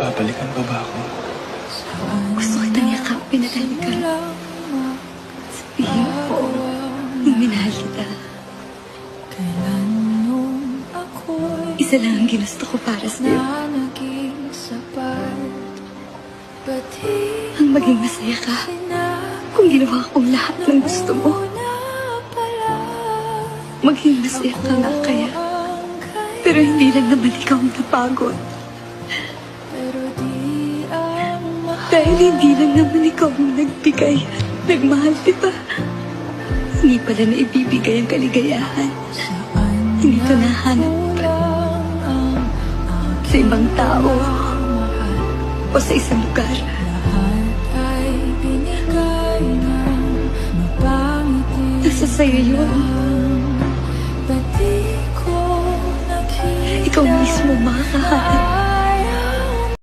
Babalikan pa ba ako? Gusto kitang yakapin at halikan. Sabihin ko, minahal kita. Isa lang ang ginusto ko para sa'yo. Ang maging masaya ka kung ginawa kong lahat ng gusto mo. Maging masaya ka nga kaya. Pero hindi lang naman ikaw ang napagod. Dahil hindi lang naman ikaw ang nagbigay at nagmahal, di ba? Hindi pala na ibibigay ang kaligayahan. Hindi ito nahanap sa ibang tao o sa isang lugar. Nasa sa'yo yun. Ikaw mismo makakahanap